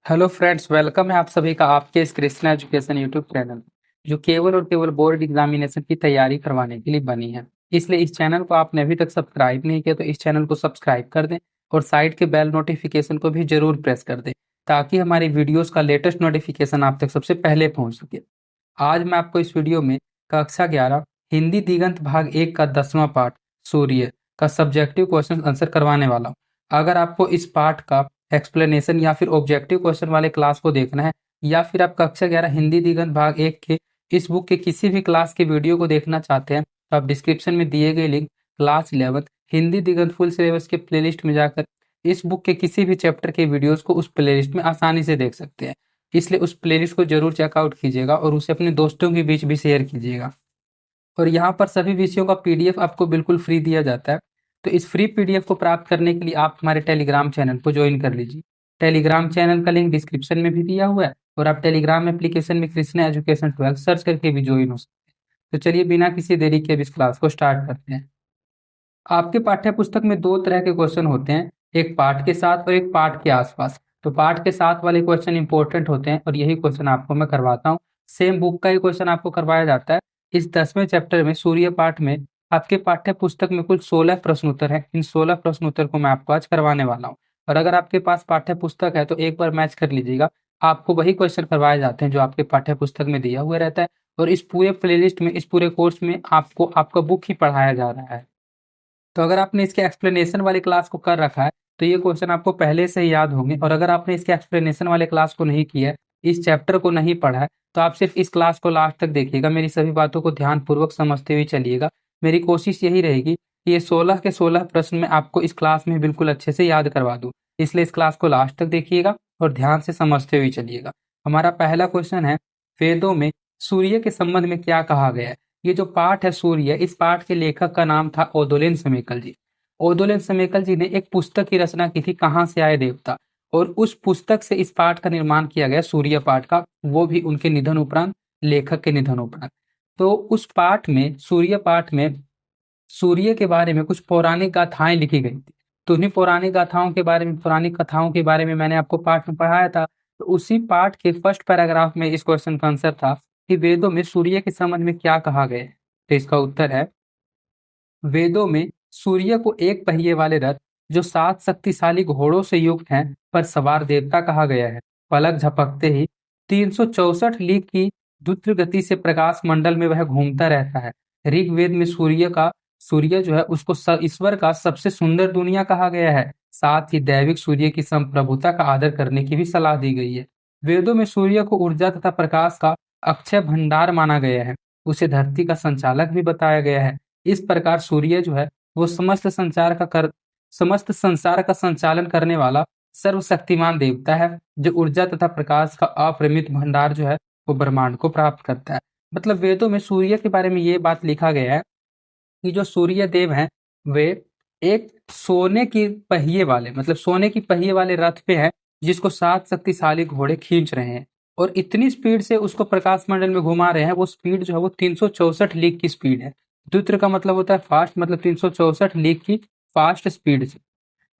Hello friends, welcome है आप सभी का आपके इस कृष्णा एजुकेशन यूट्यूब चैनल जो केवल और केवल बोर्ड एग्जामिनेशन की तैयारी करवाने के लिए बनी है। इसलिए इस चैनल को आपने अभी तक सब्सक्राइब नहीं किया तो इस चैनल को सब्सक्राइब कर दें और साइड के बेल नोटिफिकेशन को भी जरूर प्रेस कर दें ताकि हमारी वीडियोस का लेटेस्ट नोटिफिकेशन आप तक सबसे पहले पहुंच सके। आज मैं आपको इस वीडियो में कक्षा 11 हिंदी दिगंत भाग 1 का 10वां पार्ट सूर्य का सब्जेक्टिव क्वेश्चन आंसर करवाने वाला हूं। अगर आपको इस पार्ट का एक्सप्लेनेशन या फिर ऑब्जेक्टिव क्वेश्चन वाले क्लास को देखना है या फिर आप कक्षा 11 हिंदी दिगंत भाग 1 के इस बुक के किसी भी क्लास के वीडियो को देखना चाहते हैं तो आप डिस्क्रिप्शन में दिए गए लिंक क्लास 11 हिंदी दिगंत फुल सिलेबस के प्लेलिस्ट में जाकर इस बुक के किसी भी चैप्टर के वीडियोस को उस प्लेलिस्ट में आसानी से देख सकते हैं। इसलिए उस प्लेलिस्ट को जरूर चेकआउट कीजिएगा और उसे अपने दोस्तों के बीच भी शेयर कीजिएगा। और यहाँ पर सभी विषयों का पीडीएफ आपको बिल्कुल फ्री दिया जाता है। तो इस फ्री पीडीएफ को प्राप्त करने के लिए आप हमारे टेलीग्राम चैनल को ज्वाइन कर लीजिए। टेलीग्राम चैनल का लिंक डिस्क्रिप्शन में भी दिया हुआ है और आप टेलीग्राम एप्लीकेशन में कृष्णा एजुकेशन 12 सर्च करके भी ज्वाइन हो सकते हैं। तो चलिए बिना किसी देरी के अब इस क्लास को स्टार्ट करते हैं। आपके पाठ्य पुस्तक में दो तरह के क्वेश्चन होते हैं, एक पाठ के साथ और एक पाठ के आसपास। तो पाठ के साथ वाले क्वेश्चन इंपॉर्टेंट होते हैं और यही क्वेश्चन आपको मैं करवाता हूँ। सेम बुक का ही क्वेश्चन आपको करवाया जाता है। इस 10वें चैप्टर में सूर्य पाठ में आपके पाठ्य पुस्तक में कुल 16 प्रश्न उत्तर है। इन 16 प्रश्न उत्तर को मैं आपको आज करवाने वाला हूँ। और अगर आपके पास पाठ्य पुस्तक है तो एक बार मैच कर लीजिएगा, आपको वही क्वेश्चन करवाए जाते हैं जो आपके पाठ्य पुस्तक में दिया हुआ रहता है। और इस पूरे प्लेलिस्ट में, इस पूरे कोर्स में आपको आपका बुक ही पढ़ाया जा रहा है। तो अगर आपने इसके एक्सप्लेनेशन वाली क्लास को कर रखा है तो ये क्वेश्चन आपको पहले से ही याद होंगे। और अगर आपने इसके एक्सप्लेनेशन वाले क्लास को नहीं किया है, इस चैप्टर को नहीं पढ़ा है, तो आप सिर्फ इस क्लास को लास्ट तक देखिएगा, मेरी सभी बातों को ध्यानपूर्वक समझते हुए चलिएगा। मेरी कोशिश यही रहेगी कि ये 16 के 16 प्रश्न मैं आपको इस क्लास में बिल्कुल अच्छे से याद करवा दूं। इसलिए इस क्लास को लास्ट तक देखिएगा और ध्यान से समझते हुए चलिएगा। हमारा पहला क्वेश्चन है, वेदों में सूर्य के संबंध में क्या कहा गया है। ये जो पाठ है सूर्य, इस पाठ के लेखक का नाम था ओदोलेन समेकल जी। ओदोलेन समेकल जी ने एक पुस्तक की रचना की थी, कहाँ से आए देवता, और उस पुस्तक से इस पाठ का निर्माण किया गया सूर्य पाठ का, वो भी उनके निधन उपरांत, लेखक के निधन उपरांत। तो उस पाठ में, सूर्य पाठ में सूर्य के बारे में कुछ पौराणिक गाथाएं लिखी गई थी। तो उन्हीं पौराणिक गाथाओं के बारे में, पौराणिक कथाओं के बारे में मैंने आपको पाठ में पढ़ाया था। तो उसी पाठ के फर्स्ट पैराग्राफ में इस क्वेश्चन का आंसर था कि वेदों में सूर्य के संबंध में क्या कहा गया है। तो इसका उत्तर है, वेदों में सूर्य को एक पहिए वाले रथ जो 7 शक्तिशाली घोड़ों से युक्त हैं पर सवार देवता कहा गया है। पलक झपकते ही 364 लीग की द्रुत गति से प्रकाश मंडल में वह घूमता रहता है। ऋग्वेद में सूर्य जो है उसको ईश्वर का सबसे सुंदर दुनिया कहा गया है। साथ ही दैविक सूर्य की संप्रभुता का आदर करने की भी सलाह दी गई है। वेदों में सूर्य को ऊर्जा तथा प्रकाश का अक्षय भंडार माना गया है। उसे धरती का संचालक भी बताया गया है। इस प्रकार सूर्य जो है वो समस्त संसार का संचालन करने वाला सर्वशक्तिमान देवता है, जो ऊर्जा तथा प्रकाश का अपरिमित भंडार जो है वो ब्रह्मांड को प्राप्त करता है। मतलब वेदों में सूर्य के बारे में ये बात लिखा गया है कि जो सूर्य देव हैं वे एक सोने की पहिए वाले, मतलब सोने की पहिए वाले रथ पे हैं, जिसको 7 शक्तिशाली घोड़े खींच रहे हैं और इतनी स्पीड से उसको प्रकाश मंडल में घुमा रहे हैं। वो स्पीड जो है वो 364 लीग की स्पीड है। द्रुत का मतलब होता है फास्ट, मतलब 364 लीग की फास्ट स्पीड से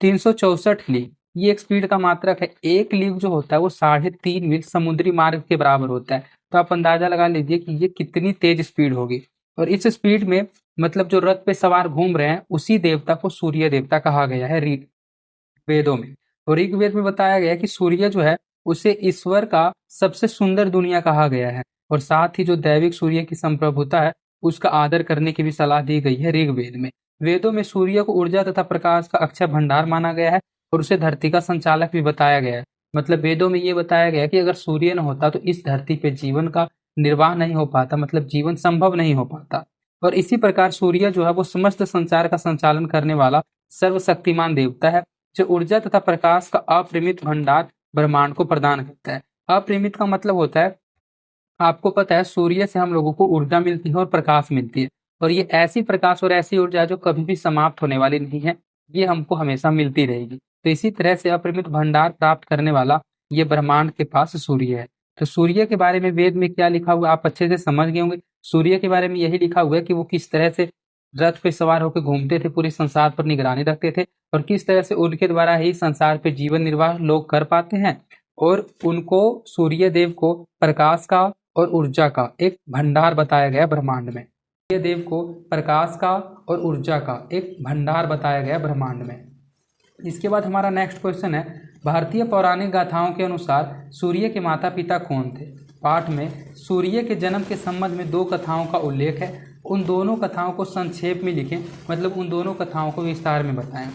364 लीग, ये एक स्पीड का मात्रक है। एक लीग जो होता है वो 3.5 मील समुद्री मार्ग के बराबर होता है। तो आप अंदाजा लगा लीजिए कि ये कितनी तेज स्पीड होगी। और इस स्पीड में, मतलब जो रथ पे सवार घूम रहे हैं, उसी देवता को सूर्य देवता कहा गया है ऋग्वेदों में। और ऋग्वेद में बताया गया है कि सूर्य जो है उसे ईश्वर का सबसे सुंदर दुनिया कहा गया है। और साथ ही जो दैविक सूर्य की संप्रभुता है उसका आदर करने की भी सलाह दी गई है ऋग्वेद में। वेदों में सूर्य को ऊर्जा तथा प्रकाश का अक्षय भंडार माना गया है और उसे धरती का संचालक भी बताया गया है। मतलब वेदों में ये बताया गया है कि अगर सूर्य न होता तो इस धरती पे जीवन का निर्वाह नहीं हो पाता, मतलब जीवन संभव नहीं हो पाता। और इसी प्रकार सूर्य जो है वो समस्त संसार का संचालन करने वाला सर्वशक्तिमान देवता है, जो ऊर्जा तथा प्रकाश का अपरिमित भंडार ब्रह्मांड को प्रदान करता है। अपरिमित का मतलब होता है, आपको पता है सूर्य से हम लोगों को ऊर्जा मिलती है और प्रकाश मिलती है, और ये ऐसी प्रकाश और ऐसी ऊर्जा जो कभी भी समाप्त होने वाली नहीं है, ये हमको हमेशा मिलती रहेगी। तो इसी तरह से अपरिमित भंडार प्राप्त करने वाला ये ब्रह्मांड के पास सूर्य है। तो सूर्य के बारे में वेद में क्या लिखा हुआ आप अच्छे से समझ गए होंगे। सूर्य के बारे में यही लिखा हुआ है कि वो किस तरह से रथ पे सवार होकर घूमते थे, पूरे संसार पर निगरानी रखते थे, और किस तरह से उनके द्वारा ही संसार पे जीवन निर्वाह लोग कर पाते हैं। और उनको सूर्य देव को प्रकाश का और ऊर्जा का एक भंडार बताया गया ब्रह्मांड में। सूर्य देव को प्रकाश का और ऊर्जा का एक भंडार बताया गया ब्रह्मांड में। इसके बाद हमारा नेक्स्ट क्वेश्चन है, भारतीय पौराणिक गाथाओं के अनुसार सूर्य के माता पिता कौन थे? पाठ में सूर्य के जन्म के संबंध में 2 कथाओं का उल्लेख है, उन दोनों कथाओं को संक्षेप में लिखें, मतलब उन दोनों कथाओं को विस्तार में बताएं।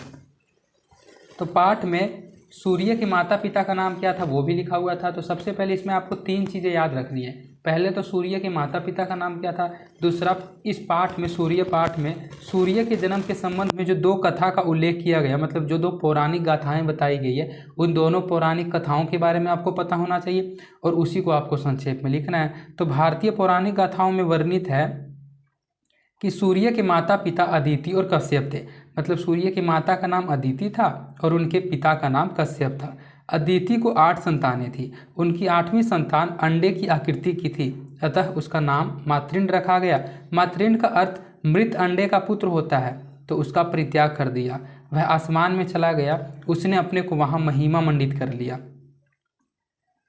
तो पाठ में सूर्य के माता पिता का नाम क्या था वो भी लिखा हुआ था। तो सबसे पहले इसमें आपको 3 चीज़ें याद रखनी है। पहले तो सूर्य के माता पिता का नाम क्या था, दूसरा इस पाठ में सूर्य पाठ में सूर्य के जन्म के संबंध में जो 2 कथा का उल्लेख किया गया, मतलब जो 2 पौराणिक गाथाएं बताई गई है, उन दोनों पौराणिक कथाओं के बारे में आपको पता होना चाहिए और उसी को आपको संक्षेप में लिखना है। तो भारतीय पौराणिक गाथाओं में वर्णित है कि सूर्य के माता पिता अदिति और कश्यप थे। मतलब सूर्य की माता का नाम अदिति था और उनके पिता का नाम कश्यप था। अदिति को 8 संतानें थी, उनकी 8वीं संतान अंडे की आकृति की थी, अतः उसका नाम मातृंड रखा गया। मातृंड का अर्थ मृत अंडे का पुत्र होता है, तो उसका परित्याग कर दिया, वह आसमान में चला गया, उसने अपने को वहाँ महिमा मंडित कर लिया।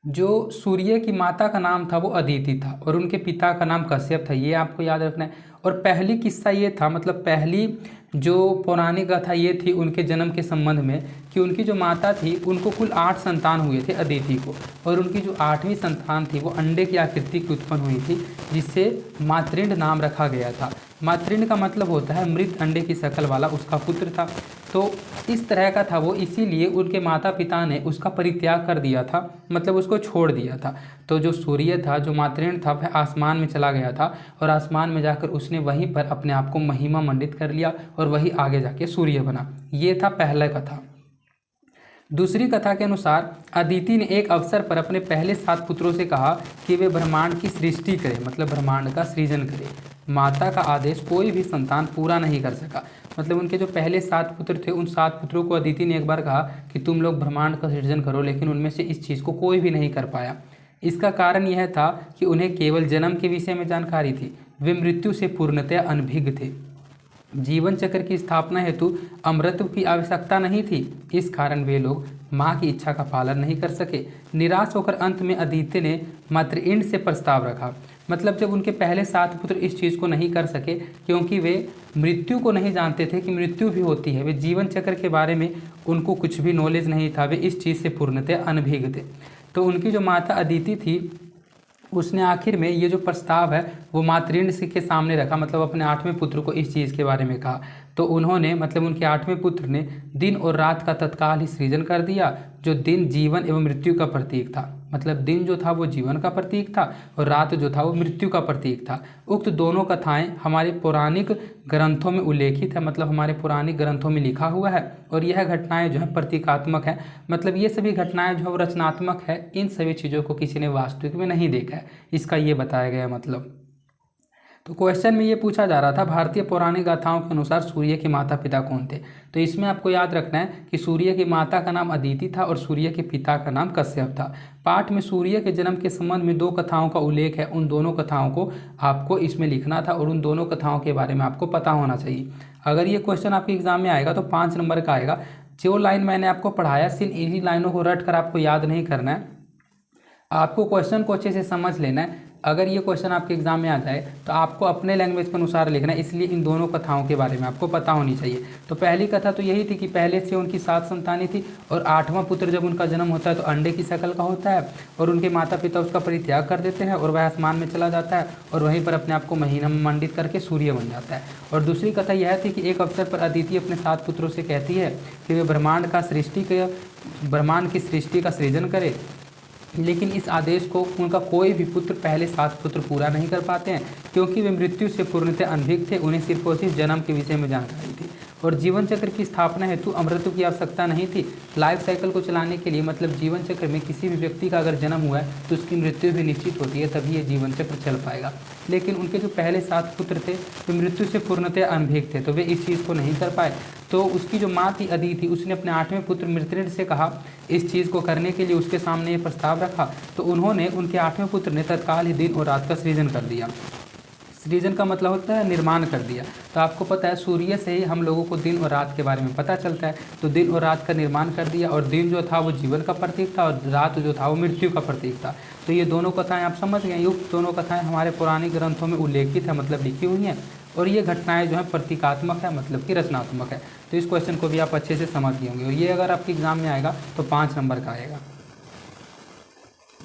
जो सूर्य की माता का नाम था वो अदिति था और उनके पिता का नाम कश्यप था, ये आपको याद रखना है। और पहली किस्सा ये था, मतलब पहली जो पौराणिक गाथा ये थी उनके जन्म के संबंध में कि उनकी जो माता थी उनको कुल 8 संतान हुए थे अदिति को, और उनकी जो 8वीं संतान थी वो अंडे की आकृति की उत्पन्न हुई थी, जिससे मातृंड नाम रखा गया था। मातृंड का मतलब होता है मृत अंडे की शक्ल वाला, उसका पुत्र था। तो इस तरह का था वो, इसीलिए उनके माता पिता ने उसका परित्याग कर दिया था, मतलब उसको छोड़ दिया था। तो जो सूर्य था, जो मातृंड था, वह आसमान में चला गया था और आसमान में जाकर उसने वहीं पर अपने आप को महिमा मंडित कर लिया और वही आगे जाके सूर्य बना। ये था पहला कथा। दूसरी कथा के अनुसार अदिति ने एक अवसर पर अपने पहले 7 पुत्रों से कहा कि वे ब्रह्मांड की सृष्टि करें, मतलब ब्रह्मांड का सृजन करें। माता का आदेश कोई भी संतान पूरा नहीं कर सका। मतलब उनके जो पहले 7 पुत्र थे, उन 7 पुत्रों को अदिति ने एक बार कहा कि तुम लोग ब्रह्मांड का सृजन करो, लेकिन उनमें से इस चीज़ को कोई भी नहीं कर पाया। इसका कारण यह था कि उन्हें केवल जन्म के विषय में जानकारी थी, वे मृत्यु से पूर्णतया अनभिज्ञ थे। जीवन चक्र की स्थापना हेतु अमृत की आवश्यकता नहीं थी, इस कारण वे लोग माँ की इच्छा का पालन नहीं कर सके। निराश होकर अंत में अदिति ने मातृंड से प्रस्ताव रखा। मतलब जब उनके पहले 7 पुत्र इस चीज़ को नहीं कर सके, क्योंकि वे मृत्यु को नहीं जानते थे कि मृत्यु भी होती है, वे जीवन चक्र के बारे में उनको कुछ भी नॉलेज नहीं था, वे इस चीज़ से पूर्णतः अनभिज्ञ थे। तो उनकी जो माता अदिति थी उसने आखिर में ये जो प्रस्ताव है वो मातृंड के सामने रखा, मतलब अपने 8वें पुत्र को इस चीज़ के बारे में कहा। तो उन्होंने, मतलब उनके 8वें पुत्र ने दिन और रात का तत्काल ही सृजन कर दिया। जो दिन जीवन एवं मृत्यु का प्रतीक था, मतलब दिन जो था वो जीवन का प्रतीक था और रात जो था वो मृत्यु का प्रतीक था। उक्त दोनों कथाएं हमारे पौराणिक ग्रंथों में उल्लेखित है, मतलब हमारे पौराणिक ग्रंथों में लिखा हुआ है। और यह घटनाएं जो है प्रतीकात्मक है, मतलब ये सभी घटनाएं जो है रचनात्मक है, इन सभी चीज़ों को किसी ने वास्तविक में नहीं देखा है, इसका ये बताया गया मतलब। तो क्वेश्चन में ये पूछा जा रहा था भारतीय पौराणिक गाथाओं के अनुसार सूर्य के माता पिता कौन थे। तो इसमें आपको याद रखना है कि सूर्य की माता का नाम अदिति था और सूर्य के पिता का नाम कश्यप था। पाठ में सूर्य के जन्म के संबंध में 2 कथाओं का उल्लेख है, उन दोनों कथाओं को आपको इसमें लिखना था और उन दोनों कथाओं के बारे में आपको पता होना चाहिए। अगर ये क्वेश्चन आपके एग्जाम में आएगा तो 5 नंबर का आएगा। जो लाइन मैंने आपको पढ़ाया, सिर्फ इन्हीं लाइनों को रट कर आपको याद नहीं करना है, आपको क्वेश्चन को अच्छे से समझ लेना है। अगर ये क्वेश्चन आपके एग्जाम में आ जाए तो आपको अपने लैंग्वेज के अनुसार लिखना है, इसलिए इन दोनों कथाओं के बारे में आपको पता होनी चाहिए। तो पहली कथा तो यही थी कि पहले से उनकी 7 संतानें थी और 8वां पुत्र जब उनका जन्म होता है तो अंडे की शक्ल का होता है और उनके माता पिता उसका परित्याग कर देते हैं और वह आसमान में चला जाता है और वहीं पर अपने आप को महिमा मंडित करके सूर्य बन जाता है। और दूसरी कथा यह थी कि एक अवसर पर अदिति अपने 7 पुत्रों से कहती है कि वे ब्रह्मांड की सृष्टि का सृजन करे, लेकिन इस आदेश को उनका कोई भी पुत्र, पहले 7 पुत्र पूरा नहीं कर पाते हैं, क्योंकि वे मृत्यु से पूर्णतः अनभिज्ञ थे। उन्हें सिर्फ और सिर्फ जन्म के विषय में जानकारी थी और जीवन चक्र की स्थापना हेतु अमृत की आवश्यकता नहीं थी। लाइफ साइकिल को चलाने के लिए, मतलब जीवन चक्र में किसी भी व्यक्ति का अगर जन्म हुआ है तो उसकी मृत्यु भी निश्चित होती है, तभी ये जीवन चक्र चल पाएगा। लेकिन उनके जो पहले 7 पुत्र थे वे मृत्यु से पूर्णतः अनभिज्ञ थे, तो वे इस चीज़ को नहीं कर पाए। तो उसकी जो माँ थी अदिति, उसने अपने 8वें पुत्र मृतृंड से कहा इस चीज़ को करने के लिए, उसके सामने ये प्रस्ताव रखा। तो उन्होंने, उनके 8वें पुत्र ने तत्काल ही दिन और रात का सृजन कर दिया। सृजन का मतलब होता है निर्माण कर दिया। तो आपको पता है सूर्य से ही हम लोगों को दिन और रात के बारे में पता चलता है। तो दिन और रात का निर्माण कर दिया, और दिन जो था वो जीवन का प्रतीक था और रात जो था वो मृत्यु का प्रतीक था। तो ये दोनों कथाएं आप समझ गए। ये दोनों कथाएं हमारे पुराने ग्रंथों में उल्लेखित है, मतलब लिखी हुई हैं, और ये घटनाएं जो है प्रतीकात्मक है, मतलब कि रचनात्मक है। तो इस क्वेश्चन को भी आप अच्छे से समझ गए होंगे, और ये अगर आपके एग्जाम में आएगा तो 5 नंबर का आएगा।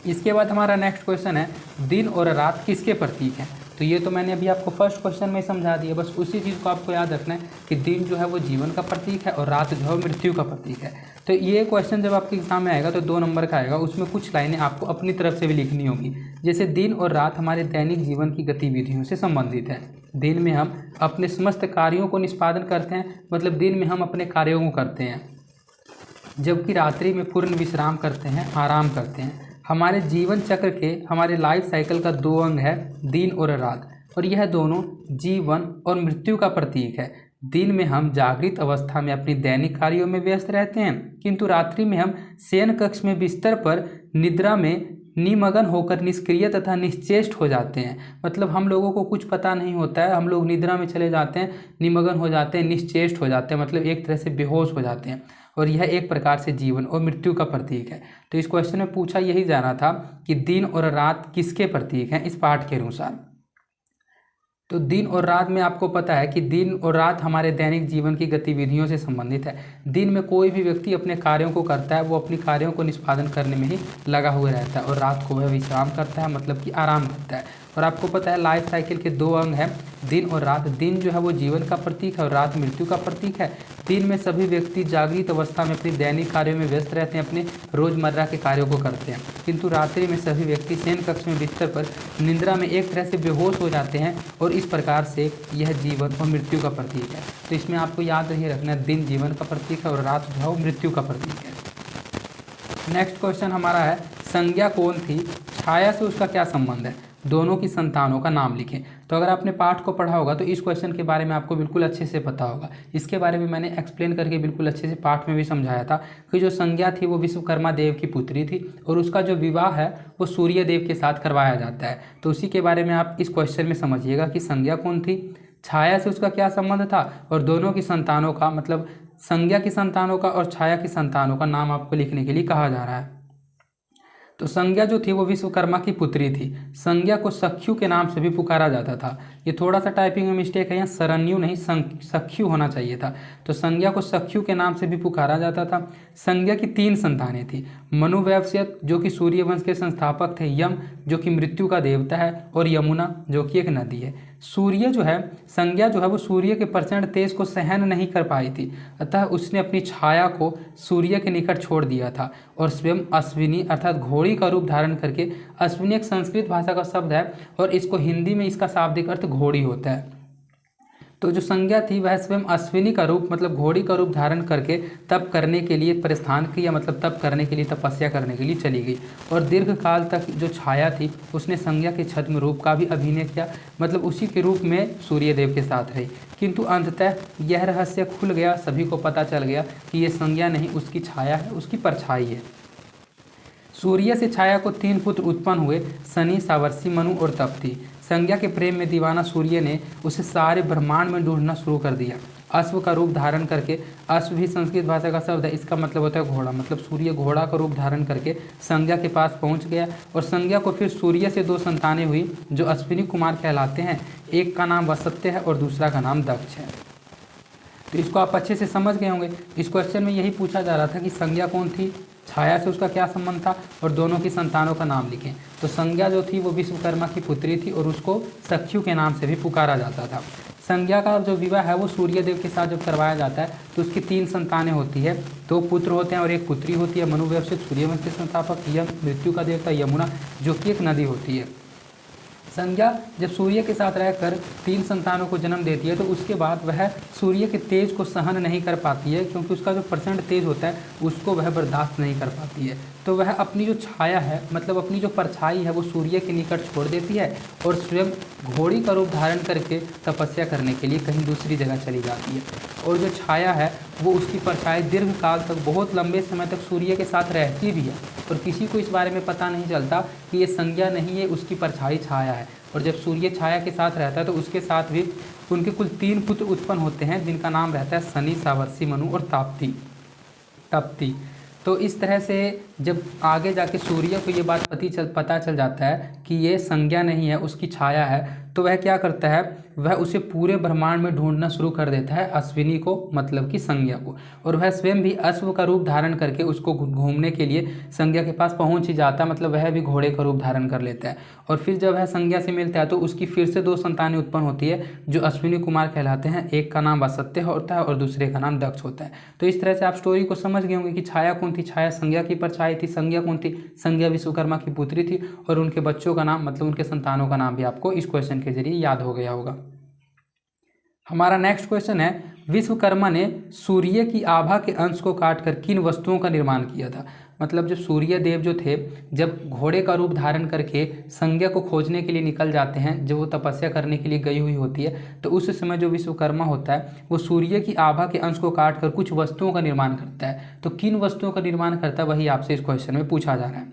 इसके बाद हमारा नेक्स्ट क्वेश्चन है, दिन और रात किसके प्रतीक हैं? तो ये तो मैंने अभी आपको फर्स्ट क्वेश्चन में समझा दिया। बस उसी चीज़ को आपको याद रखना है कि दिन जो है वो जीवन का प्रतीक है और रात जो है मृत्यु का प्रतीक है। तो ये क्वेश्चन जब आपके एग्जाम में आएगा तो 2 नंबर का आएगा। उसमें कुछ लाइनें आपको अपनी तरफ से भी लिखनी होगी। जैसे दिन और रात हमारे दैनिक जीवन की गतिविधियों से संबंधित है। दिन में हम अपने समस्त कार्यों को निष्पादन करते हैं, मतलब दिन में हम अपने कार्यों को करते हैं, जबकि रात्रि में पूर्ण विश्राम करते हैं, आराम करते हैं। हमारे जीवन चक्र के, हमारे लाइफ साइकिल का 2 अंग है, दिन और रात, और यह दोनों जीवन और मृत्यु का प्रतीक है। दिन में हम जागृत अवस्था में अपनी दैनिक कार्यों में व्यस्त रहते हैं, किंतु रात्रि में हम शयन कक्ष में बिस्तर पर निद्रा में निमग्न होकर निष्क्रिय तथा निश्चेष्ट हो जाते हैं। मतलब हम लोगों को कुछ पता नहीं होता है, हम लोग निद्रा में चले जाते हैं, निमग्न हो जाते हैं, निश्चेष्ट हो जाते हैं, मतलब एक तरह से बेहोश हो जाते हैं, और यह एक प्रकार से जीवन और मृत्यु का प्रतीक है। तो इस क्वेश्चन में पूछा यही जाना था कि दिन और रात किसके प्रतीक हैं इस पाठ के अनुसार। तो दिन और रात में आपको पता है कि दिन और रात हमारे दैनिक जीवन की गतिविधियों से संबंधित है। दिन में कोई भी व्यक्ति अपने कार्यों को करता है, वो अपनी कार्यों को निष्पादन करने में ही लगा हुआ रहता है, और रात को वह विश्राम करता है, मतलब कि आराम करता है। और आपको पता है लाइफ साइकिल के 2 अंग हैं, दिन और रात। दिन जो है वो जीवन का प्रतीक है और रात मृत्यु का प्रतीक है। दिन में सभी व्यक्ति जागृत अवस्था में अपने दैनिक कार्यों में व्यस्त रहते हैं, अपने रोजमर्रा के कार्यों को करते हैं, किंतु रात्रि में सभी व्यक्ति शयन कक्ष में बिस्तर पर निद्रा में एक तरह से बेहोश हो जाते हैं, और इस प्रकार से यह जीवन और मृत्यु का प्रतीक है। तो इसमें आपको याद रही रखना, दिन जीवन का प्रतीक है और रात जो है वो मृत्यु का प्रतीक है। नेक्स्ट क्वेश्चन हमारा है, संज्ञा कौन थी, छाया से उसका क्या संबंध है, दोनों की संतानों का नाम लिखें। तो अगर आपने पाठ को पढ़ा होगा तो इस क्वेश्चन के बारे में आपको बिल्कुल अच्छे से पता होगा। इसके बारे में मैंने एक्सप्लेन करके बिल्कुल अच्छे से पाठ में भी समझाया था कि जो संज्ञा थी वो विश्वकर्मा देव की पुत्री थी, और उसका जो विवाह है वो सूर्य देव के साथ करवाया जाता है। तो उसी के बारे में आप इस क्वेश्चन में समझिएगा कि संज्ञा कौन थी, छाया से उसका क्या संबंध था, और दोनों की संतानों का, मतलब संज्ञा की संतानों का और छाया की संतानों का नाम आपको लिखने के लिए कहा जा रहा है। तो संज्ञा जो थी वो विश्वकर्मा की पुत्री थी। संज्ञा को सख्यु के नाम से भी पुकारा जाता था। ये थोड़ा सा टाइपिंग में मिस्टेक है, यहाँ सरन्यु नहीं सख्यु होना चाहिए था। तो संज्ञा को सख्यु के नाम से भी पुकारा जाता था। संज्ञा की 3 संतानें थी, मनु वैवस्यत जो कि सूर्यवंश के संस्थापक थे, यम जो कि मृत्यु का देवता है, और यमुना जो कि एक नदी है। सूर्य जो है, संज्ञा जो है वो सूर्य के प्रचंड तेज को सहन नहीं कर पाई थी, अतः उसने अपनी छाया को सूर्य के निकट छोड़ दिया था, और स्वयं अश्विनी अर्थात घोड़ी का रूप धारण करके, अश्विनी एक संस्कृत भाषा का शब्द है और इसको हिंदी में इसका शाब्दिक अर्थ घोड़ी होता है। तो जो संज्ञा थी वह स्वयं अश्विनी का रूप, मतलब घोड़ी का रूप धारण करके तप करने के लिए प्रस्थान किया, मतलब तप करने के लिए, तपस्या करने के लिए चली गई। और दीर्घ काल तक जो छाया थी उसने संज्ञा के छद्म रूप का भी अभिनय किया, मतलब उसी के रूप में सूर्यदेव के साथ रही। किंतु अंततः यह रहस्य खुल गया, सभी को पता चल गया कि ये संज्ञा नहीं उसकी छाया है, उसकी परछाई है। सूर्य से छाया को 3 पुत्र उत्पन्न हुए, शनि, सावर्षि, मनु और तप्ती। संज्ञा के प्रेम में दीवाना सूर्य ने उसे सारे ब्रह्मांड में ढूंढना शुरू कर दिया। अश्व का रूप धारण करके, अश्व भी संस्कृत भाषा का शब्द है, इसका मतलब होता है घोड़ा, मतलब सूर्य घोड़ा का रूप धारण करके संज्ञा के पास पहुंच गया। और संज्ञा को फिर सूर्य से 2 संतानें हुई जो अश्विनी कुमार कहलाते हैं। एक का नाम वसत्य है और दूसरा का नाम दक्ष है। तो इसको आप अच्छे से समझ गए होंगे। इस क्वेश्चन में यही पूछा जा रहा था कि संज्ञा कौन थी, छाया से उसका क्या संबंध था, और दोनों की संतानों का नाम लिखें। तो संज्ञा जो थी वो विश्वकर्मा की पुत्री थी और उसको सख्यु के नाम से भी पुकारा जाता था। संज्ञा का जो विवाह है वो सूर्यदेव के साथ जब करवाया जाता है तो उसकी 3 संतानें होती है, 2 पुत्र होते हैं और एक पुत्री होती है। मनु वैवस्यत सूर्यवंश के संस्थापक, यम मृत्यु का देवता, यमुना जो कि एक नदी होती है। संज्ञा जब सूर्य के साथ रहकर 3 संतानों को जन्म देती है तो उसके बाद वह सूर्य के तेज को सहन नहीं कर पाती है, क्योंकि उसका जो प्रचंड तेज होता है उसको वह बर्दाश्त नहीं कर पाती है। तो वह अपनी जो छाया है, मतलब अपनी जो परछाई है, वो सूर्य के निकट छोड़ देती है और स्वयं घोड़ी का रूप धारण करके तपस्या करने के लिए कहीं दूसरी जगह चली जाती है। और जो छाया है वो उसकी परछाई दीर्घ काल तक, बहुत लंबे समय तक सूर्य के साथ रहती भी है, और किसी को इस बारे में पता नहीं चलता कि ये संज्ञा नहीं है, उसकी परछाई छाया है। और जब सूर्य छाया के साथ रहता है तो उसके साथ भी उनके कुल 3 पुत्र उत्पन्न होते हैं, जिनका नाम रहता है शनि, सावर्षी, मनु और ताप्ती तपती। तो इस तरह से जब आगे जाके सूर्य को ये बात पता चल जाता है कि ये संज्ञा नहीं है, उसकी छाया है, तो वह क्या करता है, वह उसे पूरे ब्रह्मांड में ढूंढना शुरू कर देता है, अश्विनी को, मतलब कि संज्ञा को। और वह स्वयं भी अश्व का रूप धारण करके उसको घूमने के लिए संज्ञा के पास पहुंच ही जाता है, मतलब वह भी घोड़े का रूप धारण कर लेता है। और फिर जब वह संज्ञा से मिलता है तो उसकी फिर से 2 संतानें उत्पन्न होती है जो अश्विनी कुमार कहलाते हैं। एक का नाम असत्य होता है और दूसरे का नाम दक्ष होता है। तो इस तरह से आप स्टोरी को समझ गए होंगे कि छाया कौन थी, छाया संज्ञा की परछाई थी। संज्ञा कौन थी, संज्ञा विश्वकर्मा की पुत्री थी, और उनके बच्चों का नाम, मतलब उनके संतानों का नाम भी आपको इस क्वेश्चन के जरिए याद हो गया होगा। हमारा नेक्स्ट क्वेश्चन है, विश्वकर्मा ने सूर्य की आभा के अंश को काटकर किन वस्तुओं का निर्माण किया था। मतलब जब सूर्य देव जो थे, जब घोड़े का रूप धारण करके संज्ञा को खोजने के लिए निकल जाते हैं, जब वो तपस्या करने के लिए गई हुई होती है, तो उस समय जो विश्वकर्मा होता है वो सूर्य की आभा के अंश को काटकर कुछ वस्तुओं का निर्माण करता है। तो किन वस्तुओं का निर्माण करता है, वही आपसे इस क्वेश्चन में पूछा जा रहा है।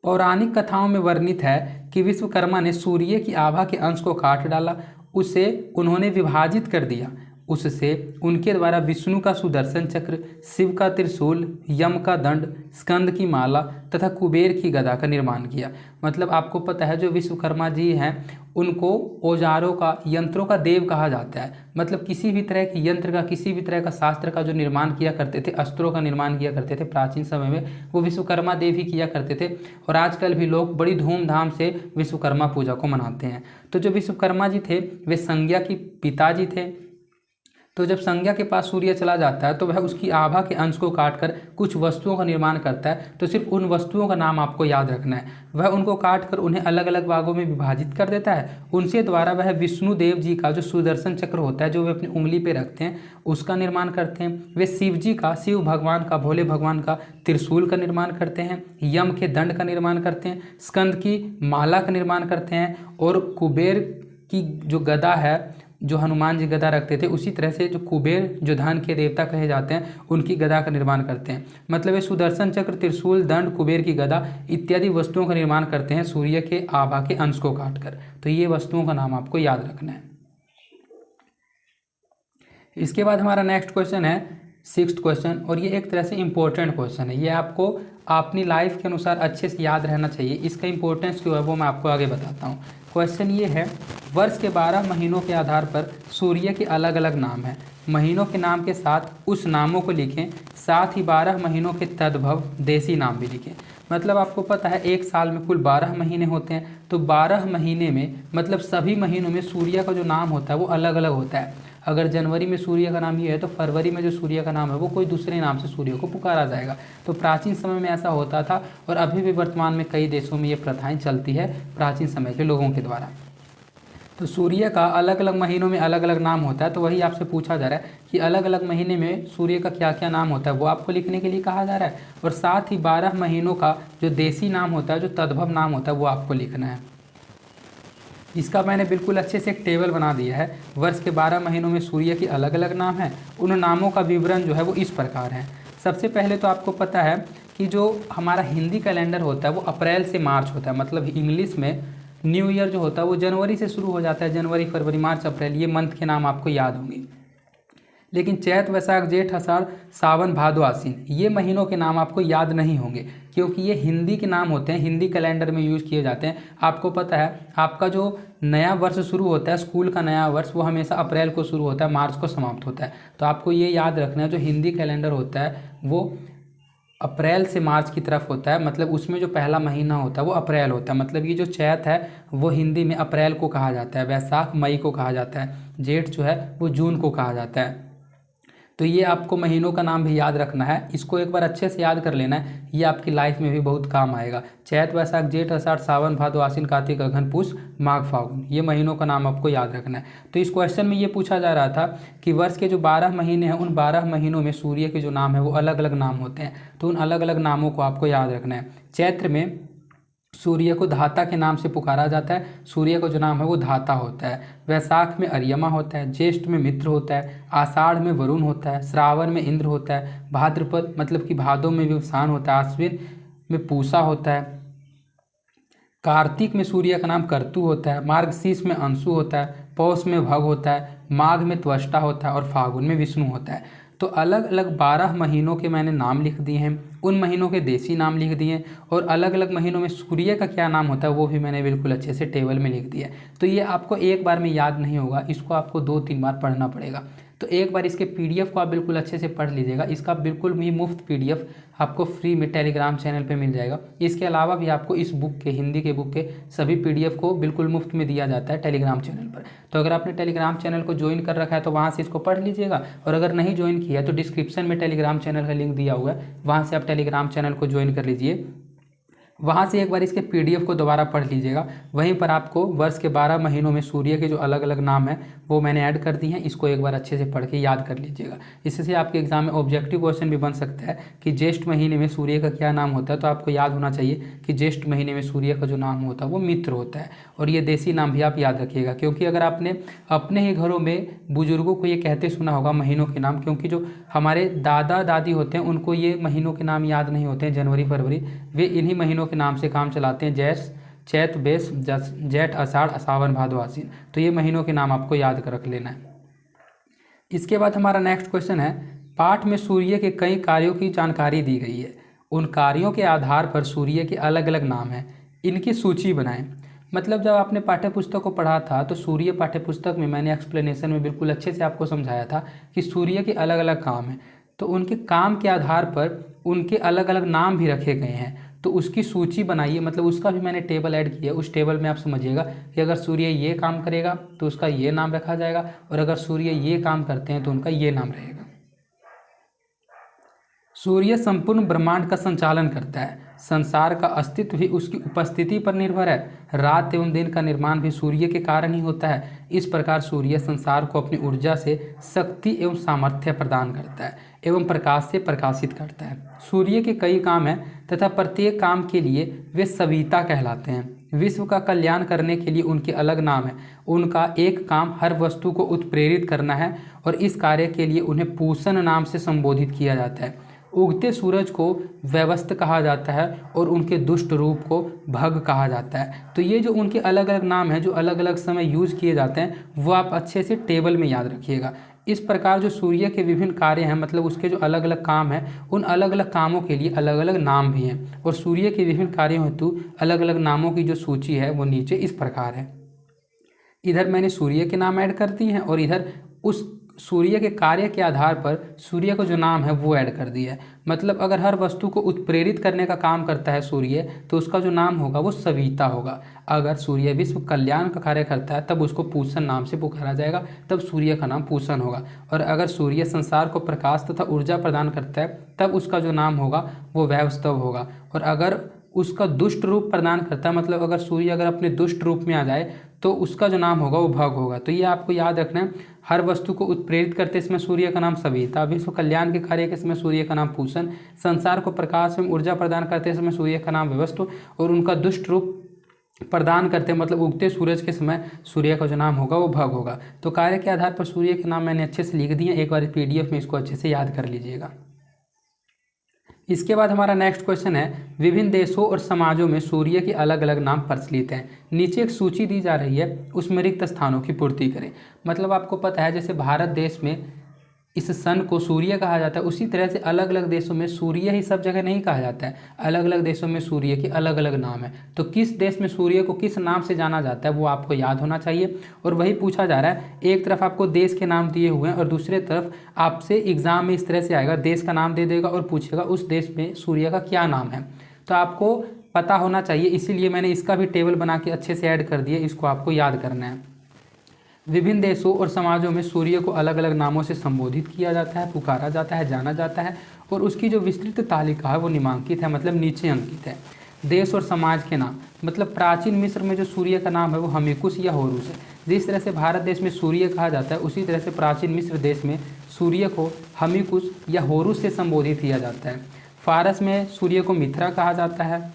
पौराणिक कथाओं में वर्णित है कि विश्वकर्मा ने सूर्य की आभा के अंश को काट डाला, उसे उन्होंने विभाजित कर दिया। उससे उनके द्वारा विष्णु का सुदर्शन चक्र, शिव का त्रिशूल, यम का दंड, स्कंद की माला तथा कुबेर की गदा का निर्माण किया। मतलब आपको पता है जो विश्वकर्मा जी हैं उनको औजारों का, यंत्रों का देव कहा जाता है। मतलब किसी भी तरह के यंत्र का, किसी भी तरह का शास्त्र का जो निर्माण किया करते थे, अस्त्रों का निर्माण किया करते थे प्राचीन समय में, वो विश्वकर्मा देव ही किया करते थे। और आजकल भी लोग बड़ी धूमधाम से विश्वकर्मा पूजा को मनाते हैं। तो जो विश्वकर्मा जी थे वे संज्ञा के पिताजी थे। तो जब संज्ञा के पास सूर्य चला जाता है तो वह उसकी आभा के अंश को काटकर कुछ वस्तुओं का निर्माण करता है। तो सिर्फ उन वस्तुओं का नाम आपको याद रखना है। वह उनको काटकर उन्हें अलग अलग भागों में विभाजित कर देता है। उनसे द्वारा वह विष्णु देव जी का जो सुदर्शन चक्र होता है, जो वे अपनी उंगली पे रखते हैं, उसका निर्माण करते हैं। वे शिव जी का, शिव भगवान का, भोले भगवान का त्रिशूल का निर्माण करते हैं। यम के दंड का निर्माण करते हैं। स्कंद की माला का निर्माण करते हैं। और कुबेर की जो गदा है, जो हनुमान जी गदा रखते थे, उसी तरह से जो कुबेर, जो धन के देवता कहे जाते हैं, उनकी गदा का निर्माण करते हैं। मतलब ये सुदर्शन चक्र, त्रिशूल, दंड, कुबेर की गदा इत्यादि वस्तुओं का निर्माण करते हैं सूर्य के आभा के अंश को काटकर। तो ये वस्तुओं का नाम आपको याद रखना है। इसके बाद हमारा नेक्स्ट क्वेश्चन है 6th क्वेश्चन, और ये एक तरह से इंपॉर्टेंट क्वेश्चन है। ये आपको अपनी लाइफ के अनुसार अच्छे से याद रहना चाहिए। इसका इंपॉर्टेंस क्यों है वो मैं आपको आगे बताता हूँ। क्वेश्चन ये है, वर्ष के 12 महीनों के आधार पर सूर्य के अलग अलग नाम हैं। महीनों के नाम के साथ उस नामों को लिखें, साथ ही 12 महीनों के तद्भव देसी नाम भी लिखें। मतलब आपको पता है एक साल में कुल 12 महीने होते हैं। तो 12 महीने में मतलब सभी महीनों में सूर्य का जो नाम होता है वो अलग अलग होता है। अगर जनवरी में सूर्य का नाम ये है तो फरवरी में जो सूर्य का नाम है वो कोई दूसरे नाम से सूर्य को पुकारा जाएगा। तो प्राचीन समय में ऐसा होता था, और अभी भी वर्तमान में कई देशों में ये प्रथाएं चलती है प्राचीन समय के लोगों के द्वारा। तो सूर्य का अलग अलग महीनों में अलग अलग नाम होता है। तो वही आपसे पूछा जा रहा है कि अलग अलग महीने में सूर्य का क्या क्या नाम होता है, वो आपको लिखने के लिए कहा जा रहा है। और साथ ही 12 महीनों का जो देसी नाम होता है, जो तद्भव नाम होता है, वो आपको लिखना है। इसका मैंने बिल्कुल अच्छे से एक टेबल बना दिया है। वर्ष के 12 महीनों में सूर्य के अलग अलग नाम हैं। उन नामों का विवरण जो है वो इस प्रकार है। सबसे पहले तो आपको पता है कि जो हमारा हिंदी कैलेंडर होता है वो अप्रैल से मार्च होता है। मतलब इंग्लिश में न्यू ईयर जो होता है वो जनवरी से शुरू हो जाता है। जनवरी, फरवरी, मार्च, अप्रैल, ये मंथ के नाम आपको याद होंगे। लेकिन चैत, वैशाख, जेठ, आषाढ़, सावन, भादो, आश्विन, ये महीनों के नाम आपको याद नहीं होंगे, क्योंकि ये हिंदी के नाम होते हैं, हिंदी कैलेंडर में यूज़ किए जाते हैं। आपको पता है आपका जो नया वर्ष शुरू होता है, स्कूल का नया वर्ष, वो हमेशा अप्रैल को शुरू होता है, मार्च को समाप्त होता है। तो आपको ये याद रखना है, जो हिंदी कैलेंडर होता है वो अप्रैल से मार्च की तरफ होता है। मतलब उसमें जो पहला महीना होता है वो अप्रैल होता है। मतलब ये जो चैत है वो हिंदी में अप्रैल को कहा जाता है, वैशाख मई को कहा जाता है, जेठ जो है वो जून को कहा जाता है। तो ये आपको महीनों का नाम भी याद रखना है। इसको एक बार अच्छे से याद कर लेना है, ये आपकी लाइफ में भी बहुत काम आएगा। चैत, वैशाख, जेठ, आषाढ़, सावन, भादो, आश्विन, कार्तिक, अगहन, पुष, माघ, फागुन, ये महीनों का नाम आपको याद रखना है। तो इस क्वेश्चन में ये पूछा जा रहा था कि वर्ष के जो 12 महीने हैं उन 12 महीनों में सूर्य के जो नाम है वो अलग अलग नाम होते हैं। तो उन अलग अलग नामों को आपको याद रखना है। चैत्र में सूर्य को धाता के नाम से पुकारा जाता है। सूर्य का जो नाम है वो धाता होता है। वैशाख में अर्यमा होता है। ज्येष्ठ में मित्र होता है। आषाढ़ में वरुण होता है। श्रावण में इंद्र होता है। भाद्रपद मतलब कि भादों में विवस्वान होता है। आश्विन में पूषा होता है। कार्तिक में सूर्य का नाम कर्तु होता है, मार्गशीर्ष में अंशु होता है, पौष में भग होता है, माघ में त्वष्टा होता है और फागुन में विष्णु होता है। तो अलग अलग 12 महीनों के मैंने नाम लिख दिए हैं, उन महीनों के देसी नाम लिख दिए हैं, और अलग अलग महीनों में सूर्य का क्या नाम होता है वो भी मैंने बिल्कुल अच्छे से टेबल में लिख दिया है। तो ये आपको एक बार में याद नहीं होगा, इसको आपको 2-3 बार पढ़ना पड़ेगा। तो एक बार इसके पीडीएफ को आप बिल्कुल अच्छे से पढ़ लीजिएगा। इसका बिल्कुल भी मुफ्त पीडीएफ आपको फ्री में टेलीग्राम चैनल पे मिल जाएगा। इसके अलावा भी आपको इस बुक के, हिंदी के बुक के सभी पीडीएफ को बिल्कुल मुफ्त में दिया जाता है टेलीग्राम चैनल पर। तो अगर आपने टेलीग्राम चैनल को ज्वाइन कर रखा है तो वहाँ से इसको पढ़ लीजिएगा, और अगर नहीं ज्वाइन किया तो डिस्क्रिप्शन में टेलीग्राम चैनल का लिंक दिया हुआ है, वहाँ से आप टेलीग्राम चैनल को ज्वाइन कर लीजिए। वहाँ से एक बार इसके पीडीएफ को दोबारा पढ़ लीजिएगा। वहीं पर आपको वर्ष के 12 महीनों में सूर्य के जो अलग अलग नाम हैं वो मैंने ऐड कर दी हैं, इसको एक बार अच्छे से पढ़ के याद कर लीजिएगा। इससे आपके एग्जाम में ऑब्जेक्टिव क्वेश्चन भी बन सकता है कि ज्येष्ठ महीने में सूर्य का क्या नाम होता है। तो आपको याद होना चाहिए कि ज्येष्ठ महीने में सूर्य का जो नाम होता है वो मित्र होता है, और ये देसी नाम भी आप याद रखिएगा। क्योंकि अगर आपने अपने ही घरों में बुजुर्गों को ये कहते सुना होगा महीनों के नाम, क्योंकि जो हमारे दादा दादी होते हैं उनको ये महीनों के नाम याद नहीं होते हैं, जनवरी फरवरी, वे इन्हीं महीनों के नाम से काम चलाते हैं, जैस चैत बेस जेठ आषाढ़ सावन भादो आसीन। तो ये महीनों के नाम आपको याद कर रख लेना है। इसके बाद हमारा नेक्स्ट क्वेश्चन है, पाठ में सूर्य के कई कार्यों की जानकारी दी गई है, उन कार्यों के आधार पर सूर्य के अलग अलग नाम हैं, इनकी सूची बनाएं। मतलब जब आपने पाठ्य पुस्तक को पढ़ा था तो सूर्य पाठ्य पुस्तक में मैंने एक्सप्लेनेशन में बिल्कुल अच्छे से आपको समझाया था कि सूर्य के अलग अलग काम हैं, तो उनके काम के आधार पर उनके अलग अलग नाम भी रखे गए हैं। तो उसकी सूची बनाइए, मतलब उसका भी मैंने टेबल ऐड किया। उस टेबल में आप समझिएगा कि अगर सूर्य ये काम करेगा तो उसका ये नाम रखा जाएगा, और अगर सूर्य ये काम करते हैं तो उनका ये नाम रहेगा। सूर्य संपूर्ण ब्रह्मांड का संचालन करता है, संसार का अस्तित्व भी उसकी उपस्थिति पर निर्भर है, रात एवं दिन का निर्माण भी सूर्य के कारण ही होता है। इस प्रकार सूर्य संसार को अपनी ऊर्जा से शक्ति एवं सामर्थ्य प्रदान करता है एवं प्रकाश से प्रकाशित करता है। सूर्य के कई काम हैं तथा प्रत्येक काम के लिए वे सविता कहलाते हैं। विश्व का कल्याण करने के लिए उनके अलग नाम हैं। उनका एक काम हर वस्तु को उत्प्रेरित करना है, और इस कार्य के लिए उन्हें पूषण नाम से संबोधित किया जाता है। उगते सूरज को व्यवस्थ कहा जाता है और उनके दुष्ट रूप को भग कहा जाता है। तो ये जो उनके अलग अलग नाम हैं जो अलग अलग समय यूज किए जाते हैं वो आप अच्छे से टेबल में याद रखिएगा। इस प्रकार जो सूर्य के विभिन्न कार्य हैं, मतलब उसके जो अलग अलग काम हैं, उन अलग अलग कामों के लिए अलग अलग नाम भी हैं, और सूर्य के विभिन्न कार्यों हेतु अलग अलग नामों की जो सूची है वो नीचे इस प्रकार है। इधर मैंने सूर्य के नाम ऐड कर दिए हैं, और इधर उस सूर्य के कार्य के आधार पर सूर्य का जो नाम है वो ऐड कर दिया है। मतलब अगर हर वस्तु को उत्प्रेरित करने का काम करता है सूर्य, तो उसका जो नाम होगा वो सविता होगा। अगर सूर्य विश्व कल्याण का कार्य करता है तब उसको पूषण नाम से पुकारा जाएगा, तब सूर्य का नाम पूषण होगा। और अगर सूर्य संसार को प्रकाश तथा ऊर्जा प्रदान करता है तब उसका जो नाम होगा वो वैवस्वत होगा। और अगर उसका दुष्ट रूप प्रदान करता है, मतलब अगर सूर्य अगर अपने दुष्ट रूप में आ जाए तो उसका जो नाम होगा वो भग होगा। तो ये आपको याद रखना है। हर वस्तु को उत्प्रेरित करते समय सूर्य का नाम सविता, विश्व कल्याण के कार्य के समय सूर्य का नाम पूषण, संसार को प्रकाश एवं ऊर्जा प्रदान करते समय सूर्य का नाम व्यवस्थ, और उनका दुष्ट रूप प्रदान करते मतलब उगते सूरज के समय सूर्य का जो नाम होगा वो भग होगा। तो कार्य के आधार पर सूर्य के नाम मैंने अच्छे से लिख दिए। एक बार पीडीएफ में इसको अच्छे से याद कर लीजिएगा। इसके बाद हमारा नेक्स्ट क्वेश्चन है, विभिन्न देशों और समाजों में सूर्य के अलग अलग नाम प्रचलित हैं। नीचे एक सूची दी जा रही है, उसमें रिक्त स्थानों की पूर्ति करें। मतलब आपको पता है जैसे भारत देश में इस सन को सूर्य कहा जाता है, उसी तरह से अलग अलग देशों में सूर्य ही सब जगह नहीं कहा जाता है। अलग अलग देशों में सूर्य के अलग अलग नाम है। तो किस देश में सूर्य को किस नाम से जाना जाता है वो आपको याद होना चाहिए। और वही पूछा जा रहा है, एक तरफ आपको देश के नाम दिए हुए हैं और दूसरे तरफ आपसे एग्जाम में इस तरह से आएगा, देश का नाम दे देगा और पूछेगा उस देश में सूर्य का क्या नाम है। तो आपको पता होना चाहिए, इसीलिए मैंने इसका भी टेबल बना के अच्छे से ऐड कर दिया। इसको आपको याद करना है। विभिन्न देशों और समाजों में सूर्य को अलग अलग नामों से संबोधित किया जाता है, पुकारा जाता है, जाना जाता है, और उसकी जो विस्तृत तालिका है वो निम्नांकित है, मतलब नीचे अंकित है। देश और समाज के नाम, मतलब प्राचीन मिस्र में जो सूर्य का नाम है वो हमिकुस या होरूस है। जिस तरह से भारत देश में सूर्य कहा जाता है उसी तरह से प्राचीन मिस्र देश में सूर्य को हमिकुस या होरूस से संबोधित किया जाता है। फारस में सूर्य को मिथ्रा कहा जाता है।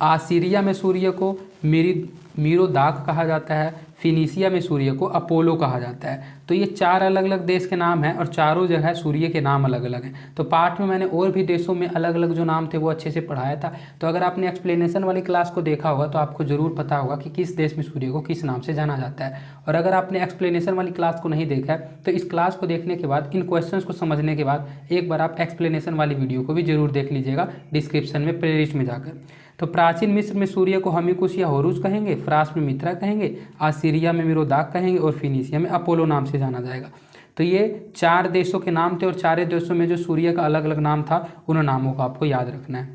आसीरिया में सूर्य को मीरोदाक कहा जाता है, फिनीसिया में सूर्य को अपोलो कहा जाता है। तो ये 4 अलग अलग देश के नाम हैं और चारों जगह सूर्य के नाम अलग अलग हैं। तो पाठ में मैंने और भी देशों में अलग अलग जो नाम थे वो अच्छे से पढ़ाया था। तो अगर आपने एक्सप्लेनेशन वाली क्लास को देखा होगा तो आपको ज़रूर पता होगा कि किस देश में सूर्य को किस नाम से जाना जाता है। और अगर आपने एक्सप्लेनेशन वाली क्लास को नहीं देखा है तो इस क्लास को देखने के बाद, इन क्वेश्चंस को समझने के बाद एक बार आप एक्सप्लेनेशन वाली वीडियो को भी जरूर देख लीजिएगा डिस्क्रिप्शन में, प्लेलिस्ट में जाकर। तो प्राचीन मिस्र में सूर्य को हमिकुस या होरुस कहेंगे, फ्रांस में मित्रा कहेंगे, आसीरिया में मीरोदाक कहेंगे और फिनीसिया में अपोलो नाम से जाना जाएगा। तो ये 4 देशों के नाम थे और 4 देशों में जो सूर्य का अलग अलग नाम था उन नामों को आपको याद रखना है।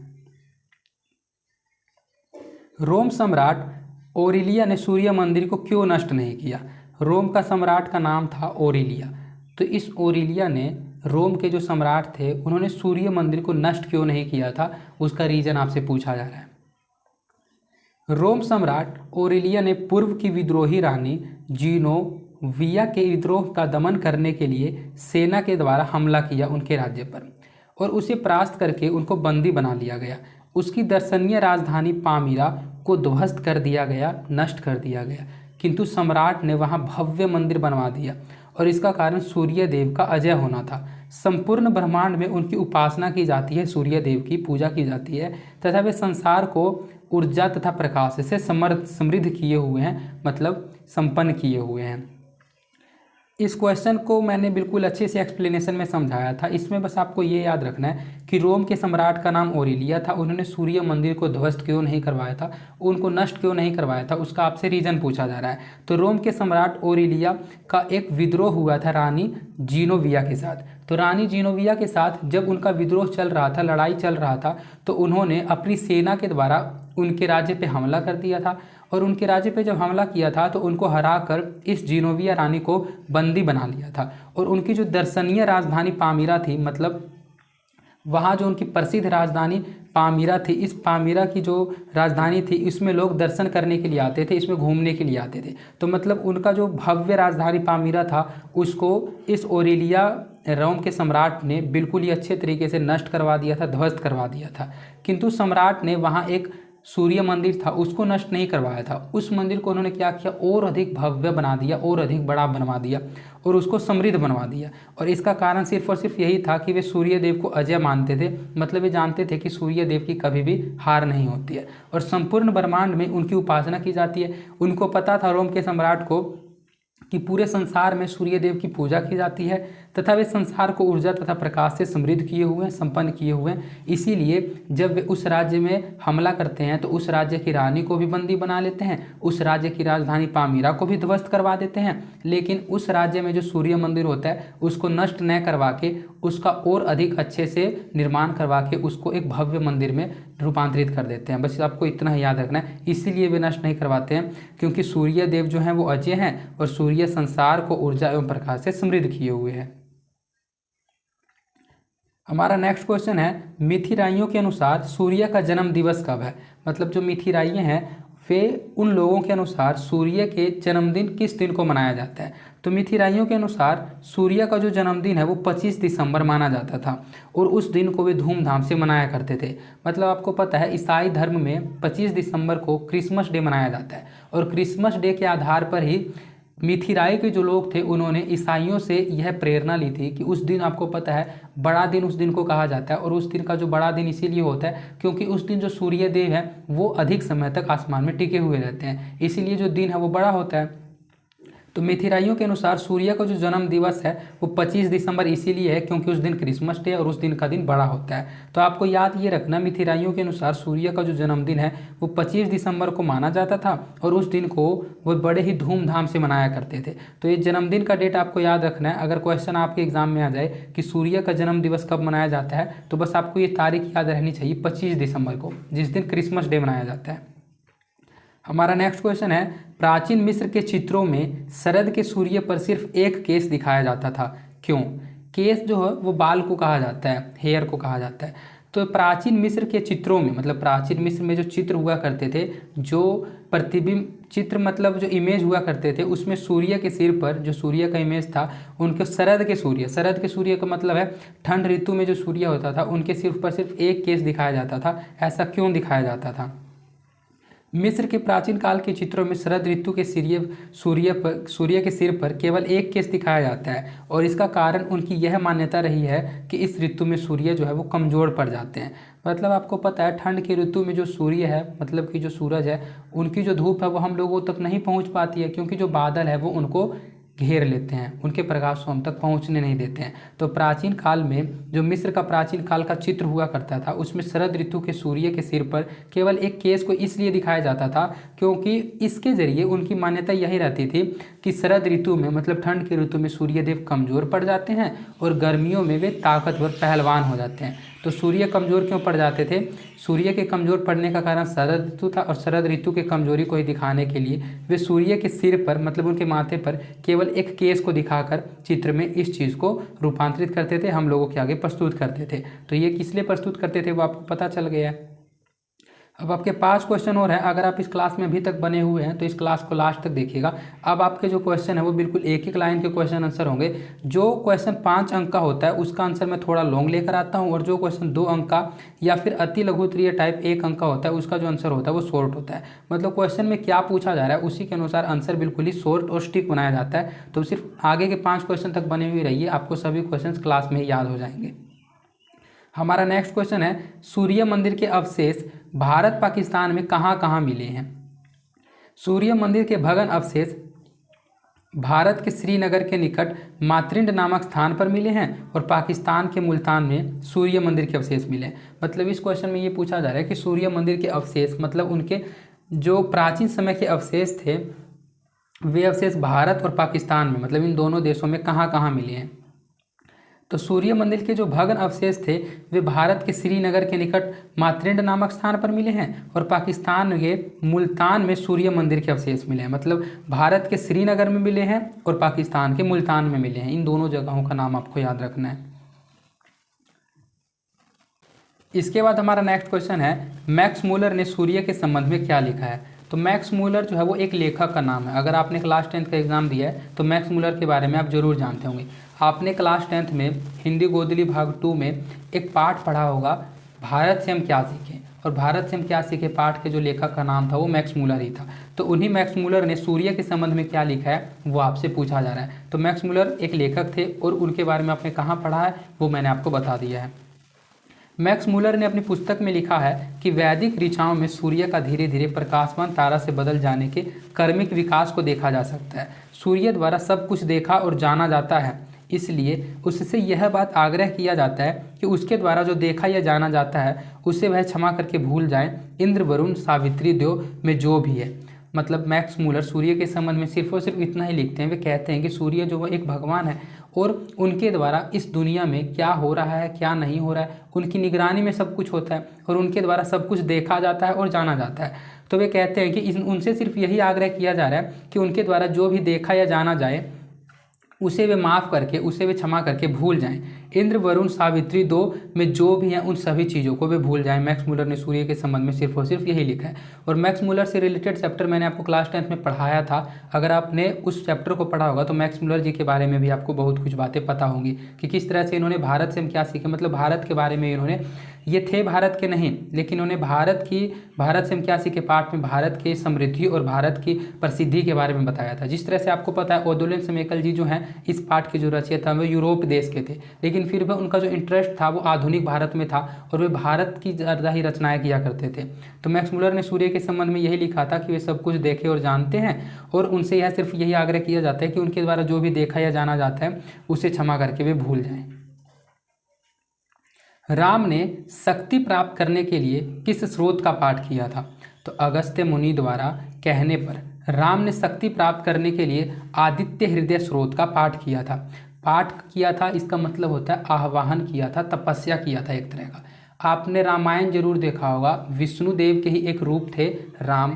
रोम सम्राट ओरिलिया ने सूर्य मंदिर को क्यों नष्ट नहीं किया? रोम का सम्राट का नाम था ओरिलिया। तो इस ओरिलिया ने, रोम के जो सम्राट थे, उन्होंने सूर्य मंदिर को नष्ट क्यों नहीं किया था, उसका रीजन आपसे पूछा जा रहा है। रोम सम्राट ओरिलिया ने पूर्व की विद्रोही रानी जीनोविया के विद्रोह का दमन करने के लिए सेना के द्वारा हमला किया उनके राज्य पर और उसे परास्त करके उनको बंदी बना लिया गया। उसकी दर्शनीय राजधानी पामीरा को ध्वस्त कर दिया गया, नष्ट कर दिया गया, किंतु सम्राट ने वहां भव्य मंदिर बनवा दिया और इसका कारण सूर्य देव का अजय होना था। संपूर्ण ब्रह्मांड में उनकी उपासना की जाती है, सूर्य देव की पूजा की जाती है तथा वे संसार को ऊर्जा तथा प्रकाश से समृद्ध किए हुए हैं, मतलब संपन्न किए हुए हैं। इस क्वेश्चन को मैंने बिल्कुल अच्छे से एक्सप्लेनेशन में समझाया था। इसमें बस आपको ये याद रखना है कि रोम के सम्राट का नाम ओरिलिया था। उन्होंने सूर्य मंदिर को ध्वस्त क्यों नहीं करवाया था, उनको नष्ट क्यों नहीं करवाया था, उसका आपसे रीजन पूछा जा रहा है। तो रोम के सम्राट ओरिलिया का एक विद्रोह हुआ था रानी जीनोविया के साथ। तो रानी जीनोविया के साथ जब उनका विद्रोह चल रहा था, लड़ाई चल रहा था, तो उन्होंने अपनी सेना के द्वारा उनके राज्य पे हमला कर दिया था और उनके राज्य पे जब हमला किया था तो उनको हराकर इस जीनोविया रानी को बंदी बना लिया था। और उनकी जो दर्शनीय राजधानी पामीरा थी, मतलब वहाँ जो उनकी प्रसिद्ध राजधानी पामीरा थी, इस पामीरा की जो राजधानी थी इसमें लोग दर्शन करने के लिए आते थे, इसमें घूमने के लिए आते थे। तो मतलब उनका जो भव्य राजधानी पामीरा था उसको इस ओरिलिया रोम के सम्राट ने बिल्कुल ही अच्छे तरीके से नष्ट करवा दिया था, ध्वस्त करवा दिया था। किंतु सम्राट ने वहाँ एक सूर्य मंदिर था उसको नष्ट नहीं करवाया था। उस मंदिर को उन्होंने क्या किया, और अधिक भव्य बना दिया, और अधिक बड़ा बनवा दिया और उसको समृद्ध बनवा दिया। और इसका कारण सिर्फ और सिर्फ यही था कि वे सूर्य देव को अजय मानते थे, मतलब वे जानते थे कि सूर्य देव की कभी भी हार नहीं होती है और संपूर्ण ब्रह्मांड में उनकी उपासना की जाती है। उनको पता था रोम के सम्राट को कि पूरे संसार में सूर्य देव की पूजा की जाती है तथा वे संसार को ऊर्जा तथा प्रकाश से समृद्ध किए हुए हैं, संपन्न किए हुए हैं। इसीलिए जब वे उस राज्य में हमला करते हैं तो उस राज्य की रानी को भी बंदी बना लेते हैं, उस राज्य की राजधानी पामीरा को भी ध्वस्त करवा देते हैं, लेकिन उस राज्य में जो सूर्य मंदिर होता है उसको नष्ट न करवा के उसका और अधिक अच्छे से निर्माण करवा के उसको एक भव्य मंदिर में रूपांतरित कर देते हैं। बस आपको इतना ही याद रखना है। इसीलिए वे नष्ट नहीं करवाते हैं क्योंकि सूर्य देव जो हैं वो अजय हैं और सूर्य संसार को ऊर्जा एवं प्रकाश से समृद्ध किए हुए हैं। हमारा नेक्स्ट क्वेश्चन है, मिथिराइयों के अनुसार सूर्य का जन्म दिवस कब है? मतलब जो मिथिराइये हैं वे उन लोगों के अनुसार सूर्य के जन्मदिन किस दिन को मनाया जाता है? तो मिथिराइयों के अनुसार सूर्य का जो जन्मदिन है वो 25 दिसंबर माना जाता था और उस दिन को वे धूमधाम से मनाया करते थे। मतलब आपको पता है ईसाई धर्म में 25 दिसंबर को क्रिसमस डे मनाया जाता है और क्रिसमस डे के आधार पर ही मिथिराई के जो लोग थे उन्होंने ईसाइयों से यह प्रेरणा ली थी कि उस दिन, आपको पता है बड़ा दिन उस दिन को कहा जाता है और उस दिन का जो बड़ा दिन इसीलिए होता है क्योंकि उस दिन जो सूर्य देव है वो अधिक समय तक आसमान में टिके हुए रहते हैं, इसीलिए जो दिन है वो बड़ा होता है। तो मिथिराइयों के अनुसार सूर्य का जो जन्म दिवस है वो 25 दिसंबर इसीलिए है क्योंकि उस दिन क्रिसमस डे और उस दिन का दिन बड़ा होता है। तो आपको याद ये रखना, मिथिराइयों के अनुसार सूर्य का जो जन्मदिन है वो 25 दिसंबर को माना जाता था और उस दिन को वो बड़े ही धूमधाम से मनाया करते थे। तो ये जन्मदिन का डेट आपको याद रखना है। अगर क्वेश्चन आपके एग्जाम में आ जाए कि सूर्य का जन्म दिवस कब मनाया जाता है तो बस आपको ये तारीख याद रहनी चाहिए, 25 दिसंबर को, जिस दिन क्रिसमस डे मनाया जाता है। हमारा नेक्स्ट क्वेश्चन है, प्राचीन मिस्र के चित्रों में शरद के सूर्य पर सिर्फ एक केस दिखाया जाता था, क्यों? केस जो है वो बाल को कहा जाता है, हेयर को कहा जाता है। तो प्राचीन मिस्र के चित्रों में, मतलब प्राचीन मिस्र में जो चित्र हुआ करते थे, जो प्रतिबिंब चित्र, मतलब जो इमेज हुआ करते थे, उसमें सूर्य के सिर पर जो सूर्य का इमेज था उनके शरद के सूर्य का मतलब है ठंड ऋतु में जो सूर्य होता था उनके सिर पर सिर्फ एक केस दिखाया जाता था। ऐसा क्यों दिखाया जाता था? मिस्र के प्राचीन काल के चित्रों में शरद ऋतु के सूर्य के सिर पर केवल एक केस दिखाया जाता है और इसका कारण उनकी यह मान्यता रही है कि इस ऋतु में सूर्य जो है वो कमज़ोर पड़ जाते हैं। मतलब आपको पता है ठंड की ऋतु में जो सूर्य है, मतलब कि जो सूरज है, उनकी जो धूप है वो हम लोगों तक नहीं पहुंच पाती है, क्योंकि जो बादल है वो उनको घेर लेते हैं, उनके प्रकाश को हम तक पहुंचने नहीं देते हैं। तो प्राचीन काल में जो मिस्र का प्राचीन काल का चित्र हुआ करता था, उसमें शरद ऋतु के सूर्य के सिर पर केवल एक केस को इसलिए दिखाया जाता था क्योंकि इसके जरिए उनकी मान्यता यही रहती थी कि शरद ऋतु में, मतलब ठंड की ऋतु में, सूर्यदेव कमज़ोर पड़ जाते हैं और गर्मियों में वे ताकतवर पहलवान हो जाते हैं। तो सूर्य कमज़ोर क्यों पड़ जाते थे? सूर्य के कमज़ोर पड़ने का कारण शरद ऋतु था और शरद ऋतु के कमजोरी को ही दिखाने के लिए वे सूर्य के सिर पर, मतलब उनके माथे पर केवल एक केस को दिखाकर चित्र में इस चीज़ को रूपांतरित करते थे, हम लोगों के आगे प्रस्तुत करते थे। तो ये किस लिए प्रस्तुत करते थे वो आपको पता चल गया है। अब आपके 5 क्वेश्चन और हैं। अगर आप इस क्लास में अभी तक बने हुए हैं तो इस क्लास को लास्ट तक देखिएगा। अब आपके जो क्वेश्चन है वो बिल्कुल एक एक लाइन के क्वेश्चन आंसर होंगे। जो क्वेश्चन 5 अंक का होता है उसका आंसर मैं थोड़ा लॉन्ग लेकर आता हूँ, और जो क्वेश्चन 2 अंक का या फिर अति लघुत्तरीय टाइप 1 अंक का होता है उसका जो आंसर होता है वो शॉर्ट होता है। मतलब क्वेश्चन में क्या पूछा जा रहा है उसी के अनुसार आंसर बिल्कुल ही शॉर्ट और स्टिक बनाया जाता है। तो सिर्फ आगे के 5 क्वेश्चन तक बने हुए रहिए, आपको सभी क्वेश्चन क्लास में ही याद हो जाएंगे। हमारा नेक्स्ट क्वेश्चन है, सूर्य मंदिर के अवशेष भारत पाकिस्तान में कहाँ कहाँ मिले हैं? सूर्य मंदिर के भग्न अवशेष भारत के श्रीनगर के निकट मातृंड नामक स्थान पर मिले हैं और पाकिस्तान के मुल्तान में सूर्य मंदिर के अवशेष मिले हैं। मतलब इस क्वेश्चन में ये पूछा जा रहा है कि सूर्य मंदिर के अवशेष, मतलब उनके जो प्राचीन समय के अवशेष थे, वे अवशेष भारत और पाकिस्तान में, मतलब इन दोनों देशों में कहाँ कहाँ मिले हैं। तो सूर्य मंदिर के जो भग्न अवशेष थे वे भारत के श्रीनगर के निकट मातृंड नामक स्थान पर मिले हैं और पाकिस्तान के मुल्तान में सूर्य मंदिर के अवशेष मिले हैं। मतलब भारत के श्रीनगर में मिले हैं और पाकिस्तान के मुल्तान में मिले हैं। इन दोनों जगहों का नाम आपको याद रखना है। इसके बाद हमारा नेक्स्ट क्वेश्चन है, मैक्स मूलर ने सूर्य के संबंध में क्या लिखा है? तो मैक्स मूलर जो है वो एक लेखक का नाम है। अगर आपने क्लास 10th का एग्जाम दिया है तो मैक्स मूलर के बारे में आप जरूर जानते होंगे। आपने क्लास 10th में हिंदी गोदली भाग 2 में एक पाठ पढ़ा होगा, भारत से हम क्या सीखें, और भारत से हम क्या सीखे पाठ के जो लेखक का नाम था वो मैक्स मूलर ही था। तो उन्हीं मैक्स मूलर ने सूर्य के संबंध में क्या लिखा है वो आपसे पूछा जा रहा है। तो मैक्स मूलर एक लेखक थे और उनके बारे में आपने कहाँ पढ़ा है वो मैंने आपको बता दिया है। मैक्स मूलर ने अपनी पुस्तक में लिखा है कि वैदिक ऋचाओं में सूर्य का धीरे धीरे प्रकाशवान तारा से बदल जाने के कर्मिक विकास को देखा जा सकता है। सूर्य द्वारा सब कुछ देखा और जाना जाता है, इसलिए उससे यह बात आग्रह किया जाता है कि उसके द्वारा जो देखा या जाना जाता है उसे वह क्षमा करके भूल जाएं, इंद्र वरुण सावित्री देव में जो भी है। मतलब मैक्स मूलर सूर्य के संबंध में सिर्फ और सिर्फ इतना ही लिखते हैं। वे कहते हैं कि सूर्य जो वो एक भगवान है और उनके द्वारा इस दुनिया में क्या हो रहा है क्या नहीं हो रहा है उनकी निगरानी में सब कुछ होता है और उनके द्वारा सब कुछ देखा जाता है और जाना जाता है। तो वे कहते हैं कि उनसे सिर्फ यही आग्रह किया जा रहा है कि उनके द्वारा जो भी देखा या जाना जाए उसे वे माफ़ करके, उसे वे क्षमा करके भूल जाएं। इंद्र वरुण सावित्री दो में जो भी हैं उन सभी चीज़ों को वे भूल जाएं। मैक्स मूलर ने सूर्य के संबंध में सिर्फ और सिर्फ यही लिखा है। और मैक्स मूलर से रिलेटेड चैप्टर मैंने आपको क्लास 10th में पढ़ाया था। अगर आपने उस चैप्टर को पढ़ा होगा तो मैक्स मूलर जी के बारे में भी आपको बहुत कुछ बातें पता होंगी कि किस तरह से इन्होंने भारत से हम क्या सीखे। मतलब भारत के बारे में इन्होंने, ये थे भारत के नहीं लेकिन उन्होंने भारत से हम क्या सीखे पाठ में भारत की समृद्धि और भारत की प्रसिद्धि के बारे में बताया था। जिस तरह से आपको पता है ओदोलेन समेकल जी जो हैं इस पाठ के जो रचयिता वो यूरोप देश के थे, लेकिन फिर भी उनका जो इंटरेस्ट था वो आधुनिक भारत में था और वे भारत की ज़्यादा ही रचनाएं किया करते थे। तो मैक्स मूलर ने सूर्य के संबंध में यही लिखा था कि वे सब कुछ देखे और जानते हैं और उनसे यह सिर्फ यही आग्रह किया जाता है कि उनके द्वारा जो भी देखा या जाना जाता है उसे क्षमा करके वे भूल जाएं। राम ने शक्ति प्राप्त करने के लिए किस स्रोत का पाठ किया था? तो अगस्त्य मुनि द्वारा कहने पर राम ने शक्ति प्राप्त करने के लिए आदित्य हृदय स्रोत का पाठ किया था। पाठ किया था इसका मतलब होता है आह्वान किया था, तपस्या किया था एक तरह का। आपने रामायण जरूर देखा होगा, विष्णुदेव के ही एक रूप थे राम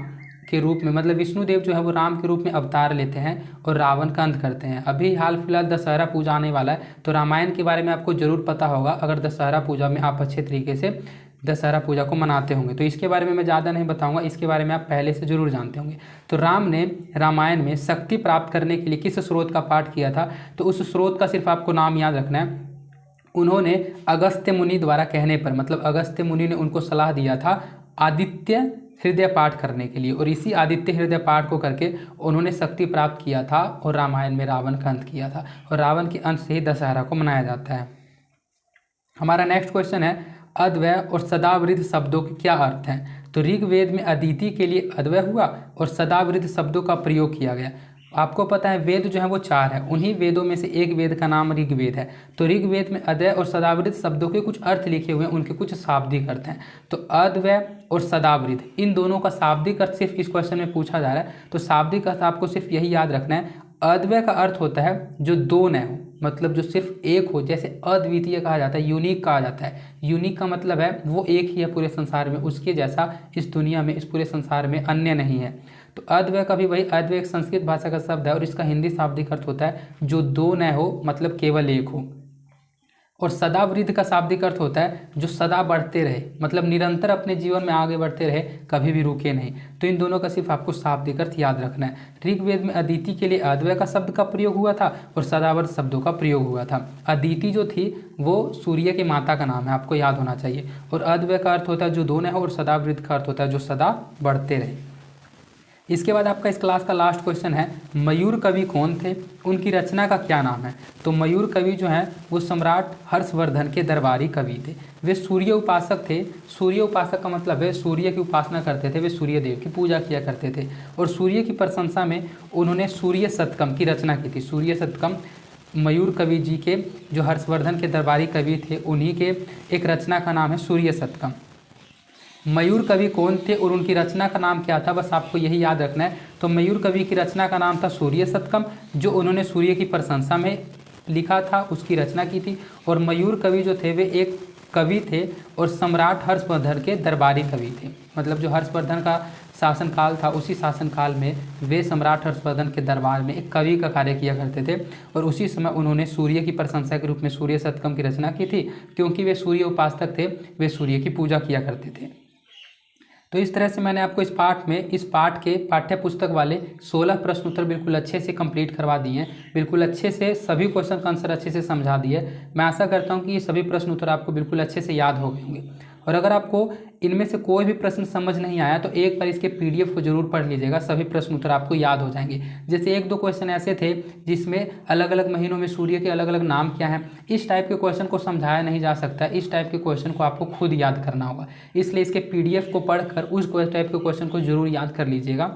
के रूप में। मतलब विष्णुदेव जो है वो राम के रूप में अवतार लेते हैं और रावण का अंत करते हैं। अभी हाल फिलहाल दशहरा पूजा आने वाला है तो रामायण के बारे में आपको जरूर पता होगा अगर दशहरा पूजा में आप अच्छे तरीके से दशहरा पूजा को मनाते होंगे। तो इसके बारे में मैं ज़्यादा नहीं बताऊंगा, इसके बारे में आप पहले से जरूर जानते होंगे। तो राम ने रामायण में शक्ति प्राप्त करने के लिए किस स्रोत का पाठ किया था? तो उस स्रोत का सिर्फ आपको नाम याद रखना है। उन्होंने अगस्त्य मुनि द्वारा कहने पर, मतलब अगस्त्य मुनि ने उनको सलाह दिया था आदित्य हृदय पाठ करने के लिए, और इसी आदित्य हृदय पाठ को करके उन्होंने शक्ति प्राप्त किया था और रामायण में रावण का अंत किया था, और रावण के अंत से ही दशहरा को मनाया जाता है। हमारा नेक्स्ट क्वेश्चन है अद्वय और सदावृद्ध शब्दों के क्या अर्थ हैं। तो ऋग्वेद में अदिति के लिए अद्वय हुआ और सदावृद्ध शब्दों का प्रयोग किया गया। आपको पता है वेद जो है वो 4 है, उन्हीं वेदों में से एक वेद का नाम ऋग्वेद है। तो ऋग्वेद में अद्वय और सदावृद्ध शब्दों के कुछ अर्थ लिखे हुए हैं, उनके कुछ शाब्दिक अर्थ हैं। तो अद्वय और सदावृद्ध इन दोनों का शाब्दिक अर्थ सिर्फ इस क्वेश्चन में पूछा जा रहा है। तो शाब्दिक अर्थ आपको सिर्फ यही याद रखना है, अद्वय का अर्थ होता है जो दो न हो, मतलब जो सिर्फ एक हो, जैसे अद्वितीय कहा जाता है, यूनिक कहा जाता है। यूनिक का मतलब है वो एक ही है पूरे संसार में, उसके जैसा इस दुनिया में, इस पूरे संसार में अन्य नहीं है। तो अद्वय का भी वही, अद्वय एक संस्कृत भाषा का शब्द है और इसका हिंदी शाब्दिक अर्थ होता है जो दो न हो, मतलब केवल एक हो। और सदावृद्ध का शाब्दिक अर्थ होता है जो सदा बढ़ते रहे, मतलब निरंतर अपने जीवन में आगे बढ़ते रहे, कभी भी रुके नहीं। तो इन दोनों का सिर्फ आपको शाब्दिक अर्थ याद रखना है। ऋग्वेद में अदिति के लिए अद्वय का शब्द का प्रयोग हुआ था और सदावृद्ध शब्दों का प्रयोग हुआ था। अदिति जो थी वो सूर्य की माता का नाम है, आपको याद होना चाहिए। और अद्वय का अर्थ होता है जो दो न हो, और सदावृद्ध का अर्थ होता है जो सदा बढ़ते रहे। इसके बाद आपका इस क्लास का लास्ट क्वेश्चन है मयूर कवि कौन थे, उनकी रचना का क्या नाम है। तो मयूर कवि जो हैं वो सम्राट हर्षवर्धन के दरबारी कवि थे। वे सूर्य उपासक थे। सूर्य उपासक का मतलब है सूर्य की उपासना करते थे, वे सूर्य देव की पूजा किया करते थे। और सूर्य की प्रशंसा में उन्होंने सूर्य शतकम की रचना की थी। सूर्य शतकम मयूर कवि जी के, जो हर्षवर्धन के दरबारी कवि थे, उन्हीं के एक रचना का नाम है सूर्य शतकम। मयूर कवि कौन थे और उनकी रचना का नाम क्या था, बस आपको यही याद रखना है। तो मयूर कवि की रचना का नाम था सूर्य शतकम, जो उन्होंने सूर्य की प्रशंसा में लिखा था, उसकी रचना की थी। और मयूर कवि जो थे वे एक कवि थे और सम्राट हर्षवर्धन के दरबारी कवि थे, मतलब जो हर्षवर्धन का शासनकाल था उसी शासनकाल में वे सम्राट हर्षवर्धन के दरबार में एक कवि का कार्य किया करते थे। और उसी समय उन्होंने सूर्य की प्रशंसा के रूप में सूर्य शतकम की रचना की थी, क्योंकि वे सूर्य उपासक थे, वे सूर्य की पूजा किया करते थे। तो इस तरह से मैंने आपको इस पाठ के पाठ्य पुस्तक वाले 16 प्रश्न उत्तर बिल्कुल अच्छे से कंप्लीट करवा दिए हैं, बिल्कुल अच्छे से सभी क्वेश्चन का आंसर अच्छे से समझा दिए। मैं आशा करता हूं कि ये सभी प्रश्न उत्तर आपको बिल्कुल अच्छे से याद हो गए होंगे। और अगर आपको इनमें से कोई भी प्रश्न समझ नहीं आया तो एक बार इसके PDF को जरूर पढ़ लीजिएगा, सभी प्रश्न उत्तर आपको याद हो जाएंगे। जैसे 1-2 क्वेश्चन ऐसे थे जिसमें अलग अलग महीनों में सूर्य के अलग अलग नाम क्या हैं, इस टाइप के क्वेश्चन को समझाया नहीं जा सकता, इस टाइप के क्वेश्चन को आपको खुद याद करना होगा। इसलिए इसके PDF को पढ़कर उस टाइप के क्वेश्चन को जरूर याद कर लीजिएगा।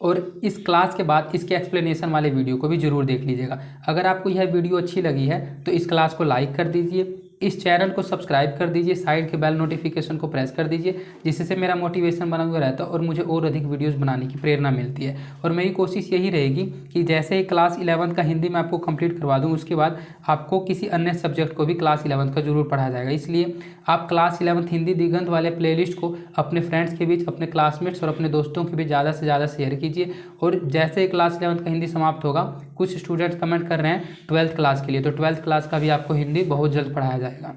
और इस क्लास के बाद इसके एक्सप्लेनेशन वाले वीडियो को भी जरूर देख लीजिएगा। अगर आपको यह वीडियो अच्छी लगी है तो इस क्लास को लाइक कर दीजिए, इस चैनल को सब्सक्राइब कर दीजिए, साइड के बेल नोटिफिकेशन को प्रेस कर दीजिए, जिससे मेरा मोटिवेशन बना हुआ रहता है और मुझे और अधिक वीडियोस बनाने की प्रेरणा मिलती है। और मेरी कोशिश यही रहेगी कि जैसे ही क्लास 11 का हिंदी मैं आपको कंप्लीट करवा दूं, उसके बाद आपको किसी अन्य सब्जेक्ट को भी क्लास 11 का जरूर पढ़ाया जाएगा। इसलिए आप क्लास 11 हिंदी दिगंत वाले प्लेलिस्ट को अपने फ्रेंड्स के बीच, अपने क्लासमेट्स और अपने दोस्तों के बीच ज़्यादा से ज़्यादा शेयर कीजिए। और जैसे ही क्लास 11 का हिंदी समाप्त होगा, कुछ स्टूडेंट्स कमेंट कर रहे हैं 12th क्लास के लिए, तो 12th क्लास का भी आपको हिंदी बहुत जल्द पढ़ाया जाएगा।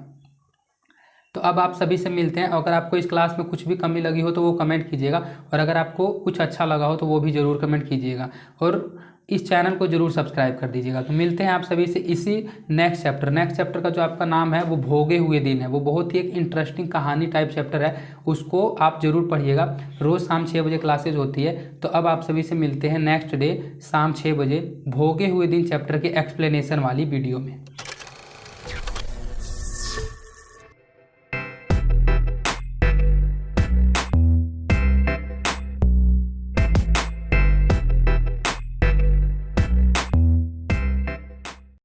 तो अब आप सभी से मिलते हैं। अगर आपको इस क्लास में कुछ भी कमी लगी हो तो वो कमेंट कीजिएगा, और अगर आपको कुछ अच्छा लगा हो तो वो भी ज़रूर कमेंट कीजिएगा, और इस चैनल को जरूर सब्सक्राइब कर दीजिएगा। तो मिलते हैं आप सभी से इसी नेक्स्ट चैप्टर का जो आपका नाम है वो भोगे हुए दिन है। वो बहुत ही एक इंटरेस्टिंग कहानी टाइप चैप्टर है, उसको आप जरूर पढ़िएगा। रोज़ शाम 6 बजे क्लासेज होती है। तो अब आप सभी से मिलते हैं नेक्स्ट डे शाम 6 बजे भोगे हुए दिन चैप्टर के एक्सप्लेनेशन वाली वीडियो में।